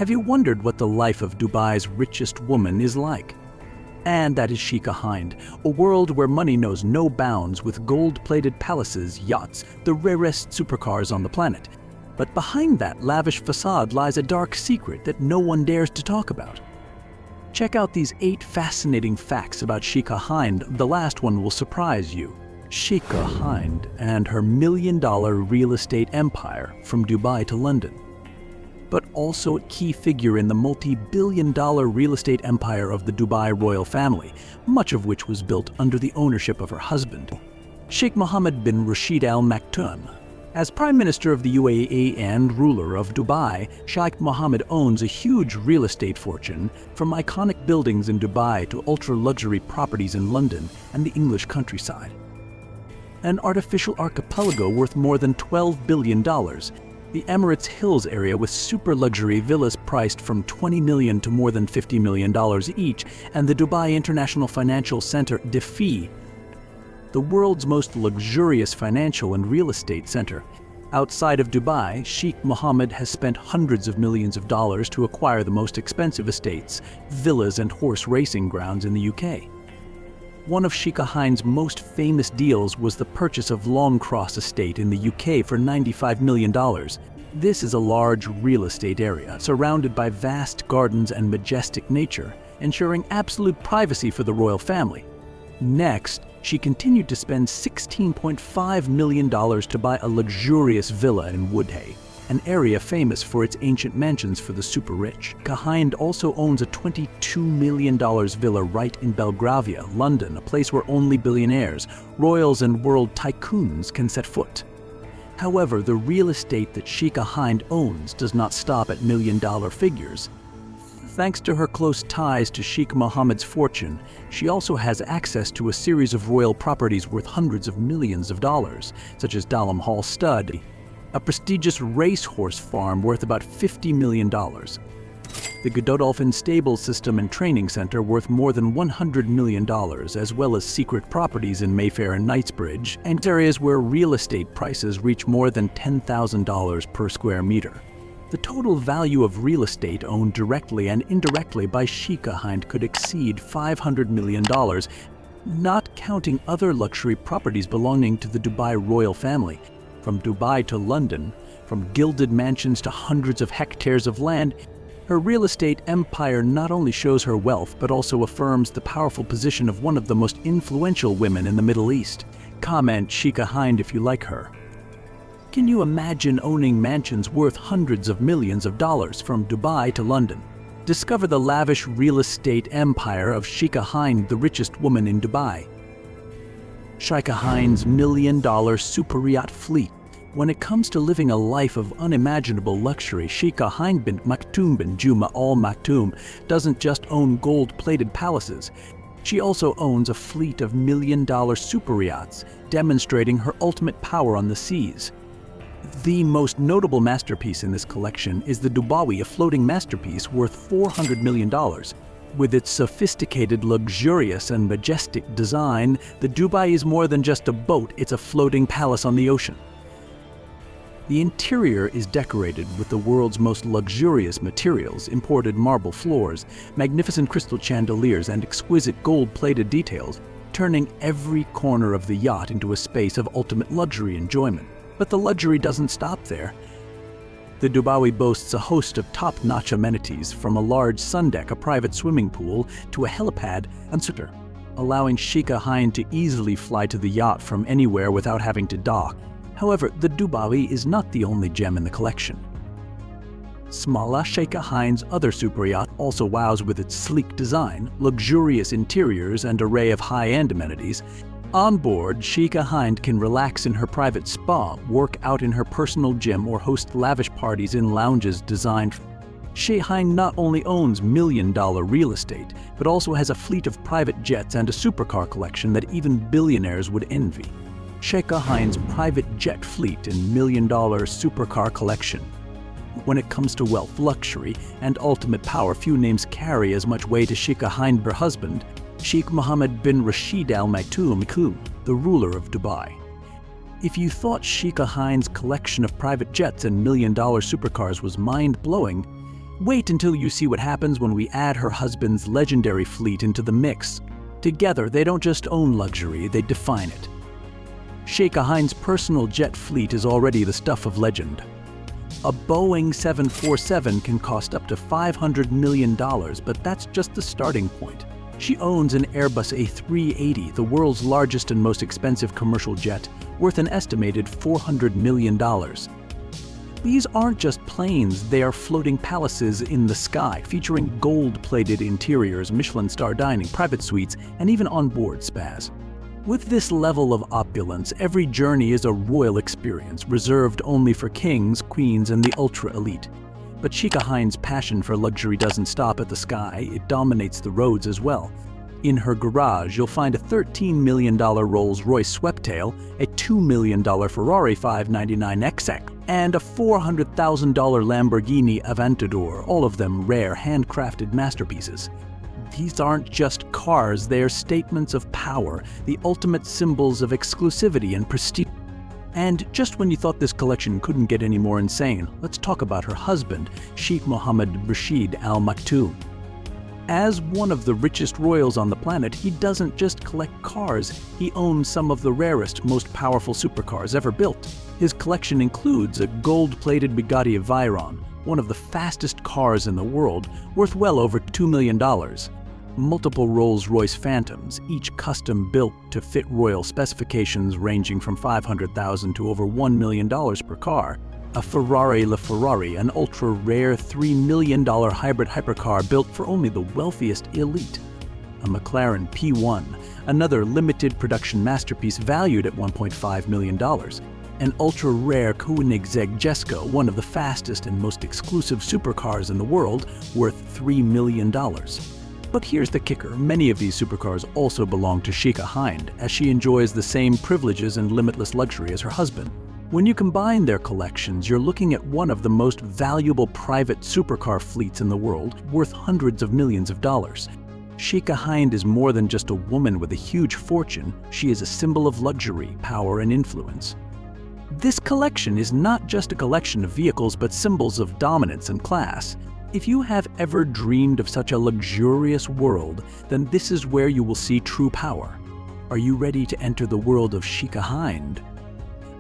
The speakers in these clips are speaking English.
Have you wondered what the life of Dubai's richest woman is like? And that is Sheikha Hind, a world where money knows no bounds with gold-plated palaces, yachts, the rarest supercars on the planet. But behind that lavish facade lies a dark secret that no one dares to talk about. Check out these 8 fascinating facts about Sheikha Hind. The last one will surprise you. Sheikha Hind and her million-dollar real estate empire from Dubai to London. But also a key figure in the multi-billion-dollar real estate empire of the Dubai royal family, much of which was built under the ownership of her husband, Sheikh Mohammed bin Rashid Al Maktoum. As Prime Minister of the UAE and ruler of Dubai, Sheikh Mohammed owns a huge real estate fortune, from iconic buildings in Dubai to ultra-luxury properties in London and the English countryside. An artificial archipelago worth more than $12 billion, the Emirates Hills area with super-luxury villas priced from $20 million to more than $50 million each, and the Dubai International Financial Center, defame, the world's most luxurious financial and real estate center. Outside of Dubai, Sheikh Mohammed has spent hundreds of millions of dollars to acquire the most expensive estates, villas and horse racing grounds in the UK. One of Sheikha Hind's most famous deals was the purchase of Longcross Estate in the UK for $95 million. This is a large real estate area surrounded by vast gardens and majestic nature, ensuring absolute privacy for the royal family. Next, she continued to spend $16.5 million to buy a luxurious villa in Woodhay, an area famous for its ancient mansions for the super-rich. Sheikha Hind also owns a $22 million villa right in Belgravia, London, a place where only billionaires, royals and world tycoons can set foot. However, the real estate that Sheikha Hind owns does not stop at million-dollar figures. Thanks to her close ties to Sheikh Mohammed's fortune, she also has access to a series of royal properties worth hundreds of millions of dollars, such as Dalham Hall Stud, a prestigious racehorse farm worth about $50 million, the Godolphin Stable System and Training Center worth more than $100 million, as well as secret properties in Mayfair and Knightsbridge, and areas where real estate prices reach more than $10,000 per square meter. The total value of real estate owned directly and indirectly by Sheikha Hind could exceed $500 million, not counting other luxury properties belonging to the Dubai royal family. From Dubai to London, from gilded mansions to hundreds of hectares of land, her real estate empire not only shows her wealth but also affirms the powerful position of one of the most influential women in the Middle East. Comment Sheikha Hind if you like her. Can you imagine owning mansions worth hundreds of millions of dollars from Dubai to London? Discover the lavish real estate empire of Sheikha Hind, the richest woman in Dubai. Sheikha Hind's million-dollar superyacht fleet. When it comes to living a life of unimaginable luxury, Sheikha Hind bin Maktoum bin Juma Al Maktoum doesn't just own gold-plated palaces. She also owns a fleet of million-dollar superyachts, demonstrating her ultimate power on the seas. The most notable masterpiece in this collection is the Dubawi, a floating masterpiece worth $400 million. With its sophisticated, luxurious, and majestic design, the Dubai is more than just a boat, it's a floating palace on the ocean. The interior is decorated with the world's most luxurious materials, imported marble floors, magnificent crystal chandeliers, and exquisite gold-plated details, turning every corner of the yacht into a space of ultimate luxury enjoyment. But the luxury doesn't stop there. The Dubawi boasts a host of top-notch amenities, from a large sun deck, a private swimming pool, to a helipad and scooter, allowing Sheikha Hind to easily fly to the yacht from anywhere without having to dock. However, the Dubawi is not the only gem in the collection. Smala, Sheikha Hind's other superyacht, also wows with its sleek design, luxurious interiors, and array of high-end amenities. On board, Sheikha Hind can relax in her private spa, work out in her personal gym, or host lavish parties in lounges designed. Sheikha Hind not only owns million-dollar real estate, but also has a fleet of private jets and a supercar collection that even billionaires would envy. Sheikha Hind's private jet fleet and million-dollar supercar collection. When it comes to wealth, luxury, and ultimate power, few names carry as much weight as Sheikha Hind, her husband, Sheikh Mohammed bin Rashid Al Maktoum, the ruler of Dubai. If you thought Sheikha Hind's collection of private jets and million-dollar supercars was mind-blowing, Wait until you see what happens when we add her husband's legendary fleet into the mix. Together, they don't just own luxury, they define it. Sheikh Hind's personal jet fleet is already the stuff of legend. A Boeing 747 can cost up to $500 million, but that's just the starting point. She owns an Airbus A380, the world's largest and most expensive commercial jet, worth an estimated $400 million. These aren't just planes, they are floating palaces in the sky, featuring gold-plated interiors, Michelin star dining, private suites, and even onboard spas. With this level of opulence, every journey is a royal experience, reserved only for kings, queens, and the ultra-elite. But Sheikh Hind's passion for luxury doesn't stop at the sky, it dominates the roads as well. In her garage, you'll find a $13 million Rolls-Royce Sweptail, a $2 million Ferrari 599 XX, and a $400,000 Lamborghini Aventador, all of them rare, handcrafted masterpieces. These aren't just cars, they are statements of power, the ultimate symbols of exclusivity and prestige. And just when you thought this collection couldn't get any more insane, let's talk about her husband, Sheikh Mohammed Rashid Al Maktoum. As one of the richest royals on the planet, he doesn't just collect cars, he owns some of the rarest, most powerful supercars ever built. His collection includes a gold-plated Bugatti Veyron, one of the fastest cars in the world, worth well over $2 million. Multiple Rolls-Royce Phantoms, each custom-built to fit royal specifications ranging from $500,000 to over $1 million per car. A Ferrari LaFerrari, an ultra-rare $3 million hybrid hypercar built for only the wealthiest elite. A McLaren P1, another limited production masterpiece valued at $1.5 million. An ultra-rare Koenigsegg Jesko, one of the fastest and most exclusive supercars in the world, worth $3 million. But here's the kicker, many of these supercars also belong to Sheikh Hind, as she enjoys the same privileges and limitless luxury as her husband. When you combine their collections, you're looking at one of the most valuable private supercar fleets in the world, worth hundreds of millions of dollars. Sheikh Hind is more than just a woman with a huge fortune, she is a symbol of luxury, power, and influence. This collection is not just a collection of vehicles, but symbols of dominance and class. If you have ever dreamed of such a luxurious world, then this is where you will see true power. Are you ready to enter the world of Sheikh Hind?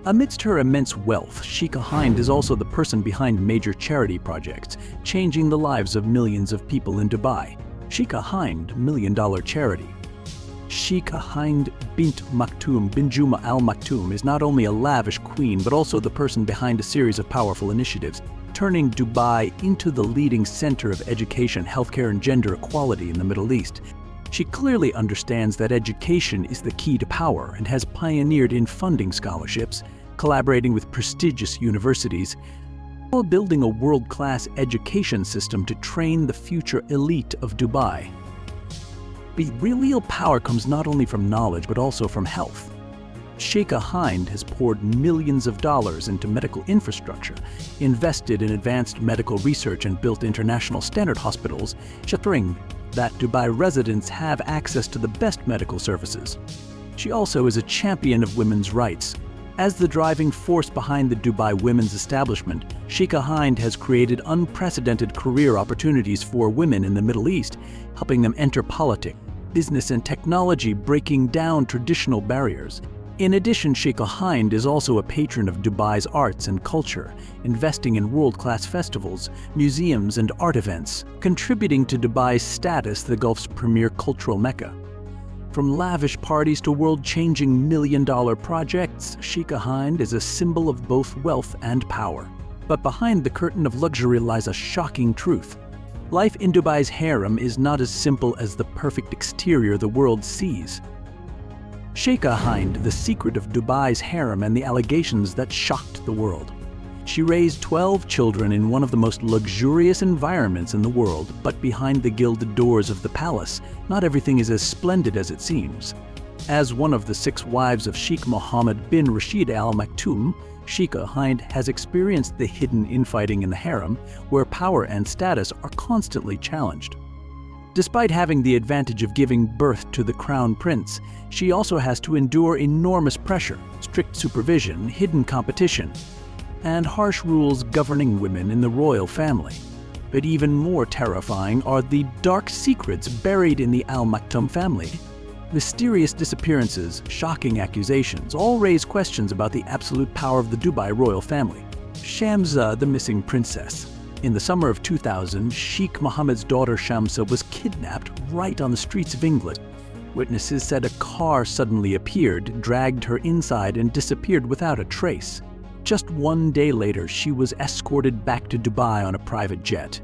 Amidst her immense wealth, Sheikh Hind is also the person behind major charity projects, changing the lives of millions of people in Dubai. Sheikh Hind Million Dollar Charity. Sheikh Hind bint Maktoum bin Juma Al Maktoum is not only a lavish queen, but also the person behind a series of powerful initiatives, turning Dubai into the leading center of education, healthcare, and gender equality in the Middle East. She clearly understands that education is the key to power and has pioneered in funding scholarships, collaborating with prestigious universities, while building a world-class education system to train the future elite of Dubai. But real power comes not only from knowledge, but also from health. Sheikh Hind has poured millions of dollars into medical infrastructure, invested in advanced medical research, and built international standard hospitals, ensuring that Dubai residents have access to the best medical services. She also is a champion of women's rights. As the driving force behind the Dubai Women's Establishment, Sheikh Hind has created unprecedented career opportunities for women in the Middle East, helping them enter politics, business, and technology, breaking down traditional barriers. In addition, Sheikh Hind is also a patron of Dubai's arts and culture, investing in world-class festivals, museums, and art events, contributing to Dubai's status the Gulf's premier cultural mecca. From lavish parties to world-changing million-dollar projects, Sheikh Hind is a symbol of both wealth and power. But behind the curtain of luxury lies a shocking truth. Life in Dubai's harem is not as simple as the perfect exterior the world sees. Sheikh Hind, the secret of Dubai's harem and the allegations that shocked the world. She raised 12 children in one of the most luxurious environments in the world, but behind the gilded doors of the palace, not everything is as splendid as it seems. As one of the 6 wives of Sheikh Mohammed bin Rashid Al Maktoum, Sheikh Hind has experienced the hidden infighting in the harem, where power and status are constantly challenged. Despite having the advantage of giving birth to the crown prince, she also has to endure enormous pressure, strict supervision, hidden competition, and harsh rules governing women in the royal family. But even more terrifying are the dark secrets buried in the Al Maktoum family. Mysterious disappearances, shocking accusations, all raise questions about the absolute power of the Dubai royal family. Shamsa, the missing princess. In the summer of 2000, Sheikh Mohammed's daughter Shamsa was kidnapped right on the streets of England. Witnesses said a car suddenly appeared, dragged her inside, and disappeared without a trace. Just one day later, she was escorted back to Dubai on a private jet.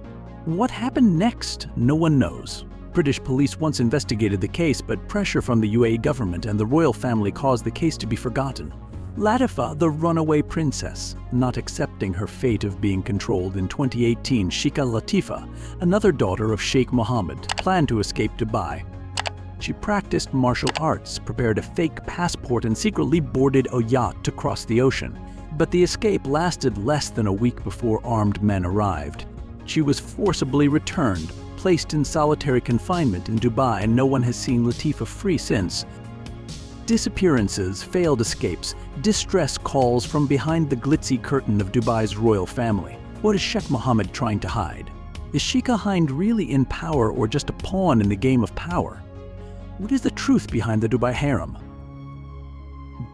What happened next? No one knows. British police once investigated the case, but pressure from the UAE government and the royal family caused the case to be forgotten. Latifa, the runaway princess, not accepting her fate of being controlled in 2018, Sheikha Latifa, another daughter of Sheikh Mohammed, planned to escape Dubai. She practiced martial arts, prepared a fake passport, and secretly boarded a yacht to cross the ocean. But the escape lasted less than a week before armed men arrived. She was forcibly returned, placed in solitary confinement in Dubai, and no one has seen Latifa free since. Disappearances, failed escapes, distress calls from behind the glitzy curtain of Dubai's royal family. What is Sheikh Mohammed trying to hide? Is Sheikha Hind really in power or just a pawn in the game of power? What is the truth behind the Dubai harem?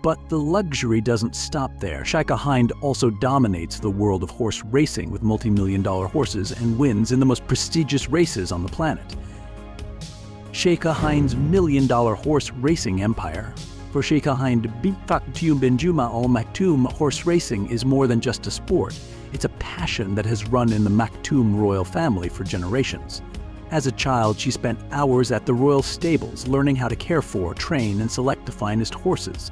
But the luxury doesn't stop there. Sheikha Hind also dominates the world of horse racing with multi-million-dollar horses and wins in the most prestigious races on the planet. Sheikha Hind's million-dollar horse racing empire. For Sheikha Hind bint Maktoum bin Juma Al Maktoum, horse racing is more than just a sport. It's a passion that has run in the Maktoum royal family for generations. As a child, she spent hours at the royal stables learning how to care for, train, and select the finest horses.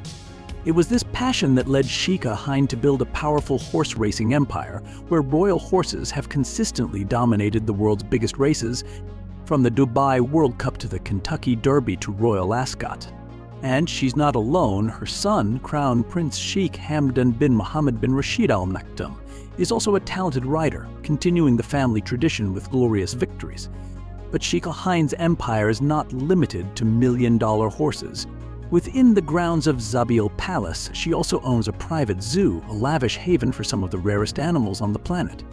It was this passion that led Sheikha Hind to build a powerful horse racing empire, where royal horses have consistently dominated the world's biggest races, from the Dubai World Cup to the Kentucky Derby to Royal Ascot. And she's not alone. Her son, Crown Prince Sheikh Hamdan bin Mohammed bin Rashid Al Maktoum, is also a talented rider, continuing the family tradition with glorious victories. But Sheikha Hind's empire is not limited to million-dollar horses. Within the grounds of Zabil Palace, she also owns a private zoo, a lavish haven for some of the rarest animals on the planet.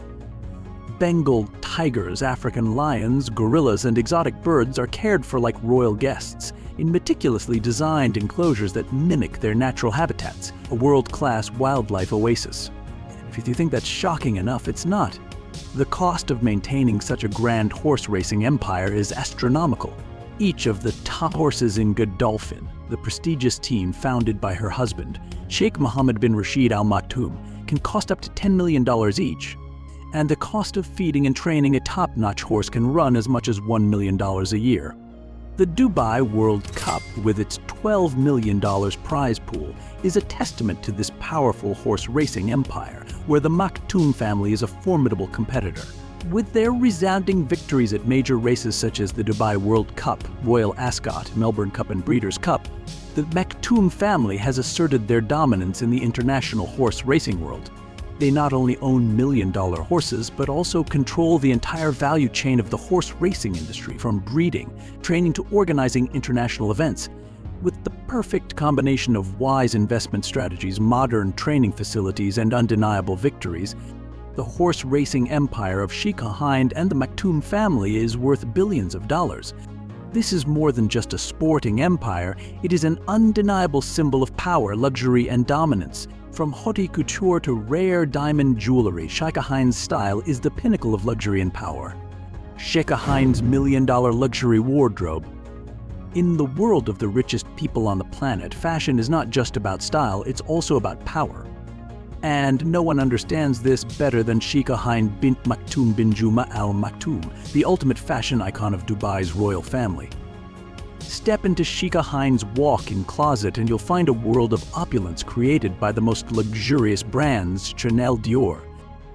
Bengal tigers, African lions, gorillas, and exotic birds are cared for like royal guests in meticulously designed enclosures that mimic their natural habitats, a world-class wildlife oasis. If you think that's shocking enough, it's not. The cost of maintaining such a grand horse racing empire is astronomical. Each of the top horses in Godolphin, the prestigious team founded by her husband, Sheikh Mohammed bin Rashid Al Maktoum, can cost up to $10 million each. And the cost of feeding and training a top-notch horse can run as much as $1 million a year. The Dubai World Cup, with its $12 million prize pool, is a testament to this powerful horse racing empire, where the Maktoum family is a formidable competitor. With their resounding victories at major races such as the Dubai World Cup, Royal Ascot, Melbourne Cup, and Breeders' Cup, the Maktoum family has asserted their dominance in the international horse racing world. They not only own million-dollar horses, but also control the entire value chain of the horse racing industry, from breeding, training to organizing international events. With the perfect combination of wise investment strategies, modern training facilities, and undeniable victories, the horse racing empire of Sheikha Hind and the Maktoum family is worth billions of dollars. This is more than just a sporting empire, it is an undeniable symbol of power, luxury, and dominance. From haute couture to rare diamond jewelry, Sheikha Hind's style is the pinnacle of luxury and power. Sheikha Hind's million-dollar luxury wardrobe. In the world of the richest people on the planet, fashion is not just about style, it's also about power. And no one understands this better than Sheikha Hind bint Maktoum bin Juma Al Maktoum, the ultimate fashion icon of Dubai's royal family. Step into Sheikha Hind's walk-in closet and you'll find a world of opulence created by the most luxurious brands, Chanel, Dior.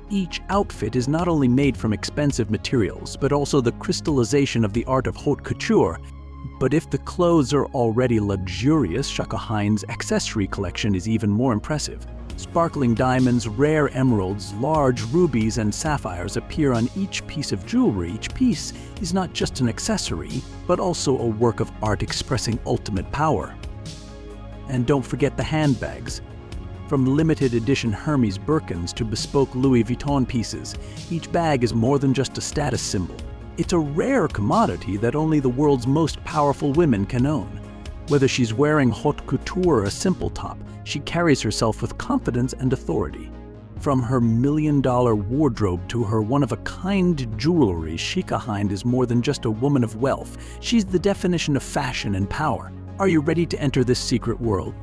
Each outfit is not only made from expensive materials, but also the crystallization of the art of haute couture. But if the clothes are already luxurious, Sheikha Hind's accessory collection is even more impressive. Sparkling diamonds, rare emeralds, large rubies, and sapphires appear on each piece of jewelry. Each piece is not just an accessory, but also a work of art expressing ultimate power. And don't forget the handbags. From limited edition Hermes Birkins to bespoke Louis Vuitton pieces, each bag is more than just a status symbol. It's a rare commodity that only the world's most powerful women can own. Whether she's wearing haute couture or a simple top, she carries herself with confidence and authority. From her million-dollar wardrobe to her one-of-a-kind jewelry, Sheikha Hind is more than just a woman of wealth. She's the definition of fashion and power. Are you ready to enter this secret world?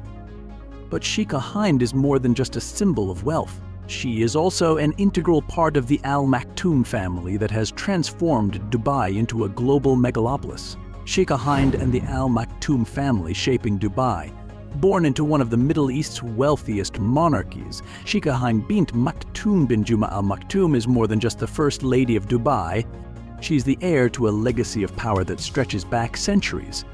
But Sheikha Hind is more than just a symbol of wealth. She is also an integral part of the Al Maktoum family that has transformed Dubai into a global megalopolis. Sheikha Hind and the Al Maktoum family shaping Dubai. Born into one of the Middle East's wealthiest monarchies, Sheikha Hind bint Maktoum bin Juma Al Maktoum is more than just the first lady of Dubai. She's the heir to a legacy of power that stretches back centuries.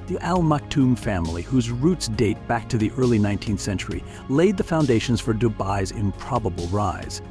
The Al Maktoum family, whose roots date back to the early 19th century, laid the foundations for Dubai's improbable rise.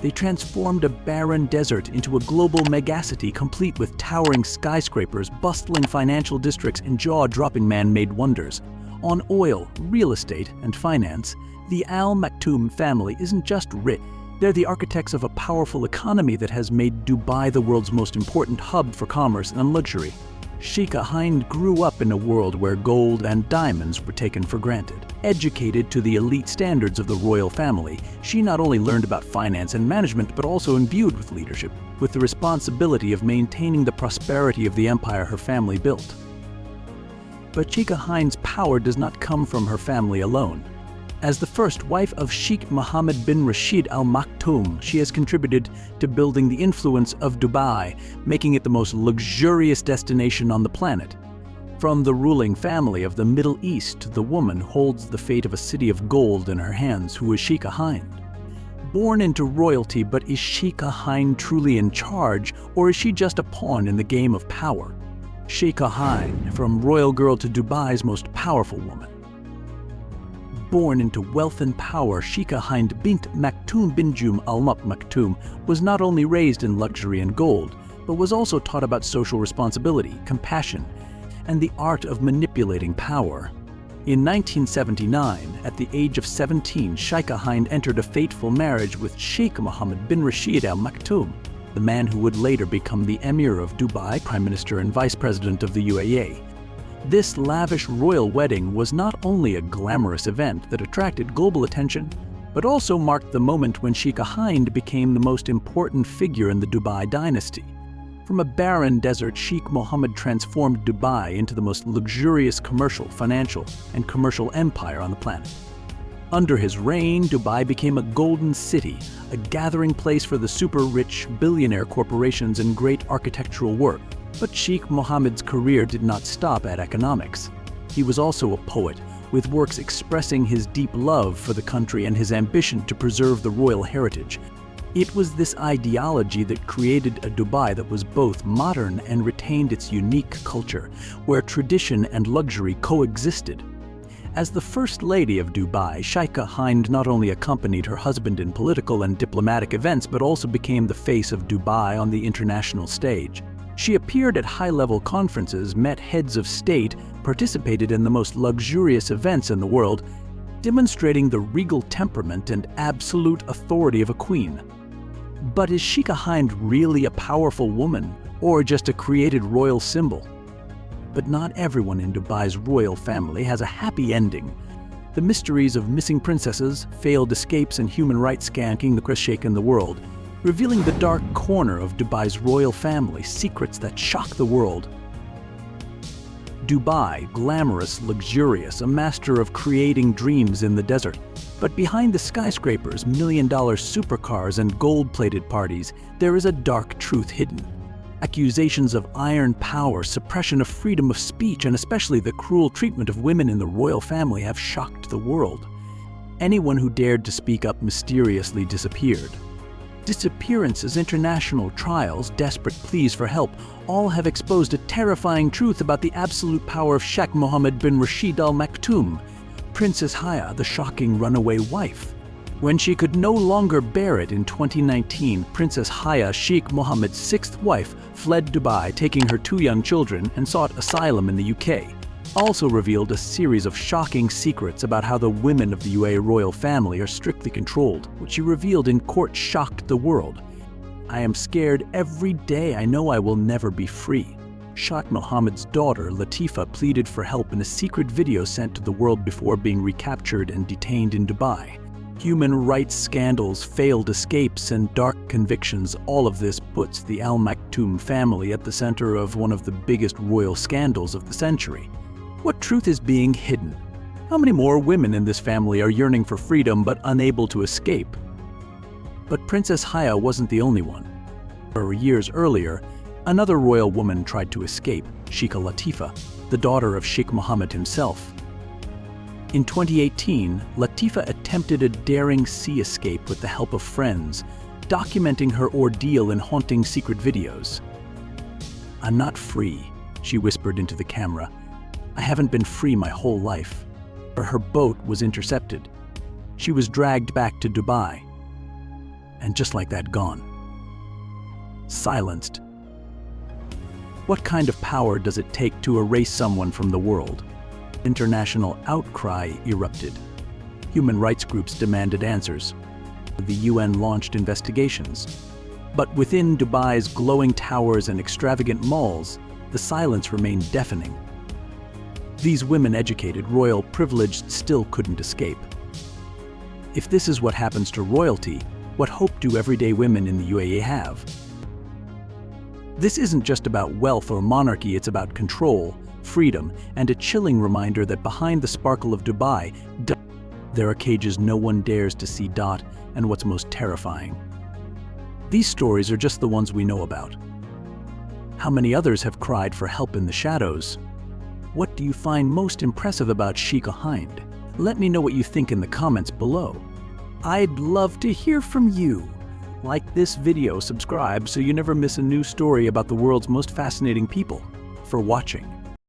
They transformed a barren desert into a global megacity complete with towering skyscrapers, bustling financial districts, and jaw-dropping man-made wonders. On oil, real estate, and finance, the Al Maktoum family isn't just rich. They're the architects of a powerful economy that has made Dubai the world's most important hub for commerce and luxury. Sheikha Hind grew up in a world where gold and diamonds were taken for granted. Educated to the elite standards of the royal family, she not only learned about finance and management but also imbued with leadership, with the responsibility of maintaining the prosperity of the empire her family built. But Sheikha Hind's power does not come from her family alone. As the first wife of Sheikh Mohammed bin Rashid Al Maktoum, she has contributed to building the influence of Dubai, making it the most luxurious destination on the planet. From the ruling family of the Middle East, the woman holds the fate of a city of gold in her hands, who is Sheikha Hind. Born into royalty, but is Sheikha Hind truly in charge, or is she just a pawn in the game of power? Sheikha Hind, from royal girl to Dubai's most powerful woman. Born into wealth and power, Sheikha Hind bint Maktoum bin Juma Al Maktoum was not only raised in luxury and gold, but was also taught about social responsibility, compassion, and the art of manipulating power. In 1979, at the age of 17, Sheikha Hind entered a fateful marriage with Sheikh Mohammed bin Rashid Al Maktoum, the man who would later become the Emir of Dubai, Prime Minister and Vice President of the UAE. This lavish royal wedding was not only a glamorous event that attracted global attention, but also marked the moment when Sheikha Hind became the most important figure in the Dubai dynasty. From a barren desert, Sheikh Mohammed transformed Dubai into the most luxurious commercial, financial, and commercial empire on the planet. Under his reign, Dubai became a golden city, a gathering place for the super-rich billionaire corporations and great architectural work. But Sheikh Mohammed's career did not stop at economics. He was also a poet, with works expressing his deep love for the country and his ambition to preserve the royal heritage. It was this ideology that created a Dubai that was both modern and retained its unique culture, where tradition and luxury coexisted. As the First Lady of Dubai, Sheikha Hind not only accompanied her husband in political and diplomatic events, but also became the face of Dubai on the international stage. She appeared at high-level conferences, met heads of state, participated in the most luxurious events in the world, demonstrating the regal temperament and absolute authority of a queen. But is Sheikha Hind really a powerful woman, or just a created royal symbol? But not everyone in Dubai's royal family has a happy ending. The mysteries of missing princesses, failed escapes, and human rights skanking the shaken the world, revealing the dark corner of Dubai's royal family, secrets that shock the world. Dubai, glamorous, luxurious, a master of creating dreams in the desert. But behind the skyscrapers, million-dollar supercars, and gold-plated parties, there is a dark truth hidden. Accusations of iron power, suppression of freedom of speech, and especially the cruel treatment of women in the royal family have shocked the world. Anyone who dared to speak up mysteriously disappeared. Disappearances, international trials, desperate pleas for help, all have exposed a terrifying truth about the absolute power of Sheikh Mohammed bin Rashid Al Maktoum, Princess Haya, the shocking runaway wife. When she could no longer bear it in 2019, Princess Haya, Sheikh Mohammed's sixth wife, fled Dubai, taking her two young children, and sought asylum in the UK. also revealed a series of shocking secrets about how the women of the UAE royal family are strictly controlled, which she revealed in court shocked the world. "I am scared every day. I know I will never be free." Sheikh Mohammed's daughter, Latifa, pleaded for help in a secret video sent to the world before being recaptured and detained in Dubai. Human rights scandals, failed escapes, and dark convictions, all of this puts the Al Maktoum family at the center of one of the biggest royal scandals of the century. What truth is being hidden? How many more women in this family are yearning for freedom but unable to escape? But Princess Haya wasn't the only one. Years earlier, another royal woman tried to escape, Sheikha Latifa, the daughter of Sheikh Mohammed himself. In 2018, Latifa attempted a daring sea escape with the help of friends, documenting her ordeal in haunting secret videos. "I'm not free," she whispered into the camera. "I haven't been free my whole life." Her boat was intercepted. She was dragged back to Dubai. And just like that, gone. Silenced. What kind of power does it take to erase someone from the world? International outcry erupted. Human rights groups demanded answers. The UN launched investigations. But within Dubai's glowing towers and extravagant malls, the silence remained deafening. These women, educated, royal, privileged, still couldn't escape. If this is what happens to royalty, what hope do everyday women in the UAE have? This isn't just about wealth or monarchy, it's about control, freedom, and a chilling reminder that behind the sparkle of Dubai, there are cages no one dares to see. And what's most terrifying, these stories are just the ones we know about. How many others have cried for help in the shadows? What do you find most impressive about Sheikha Hind? Let me know what you think in the comments below. I'd love to hear from you. Like this video, subscribe so you never miss a new story about the world's most fascinating people. For watching.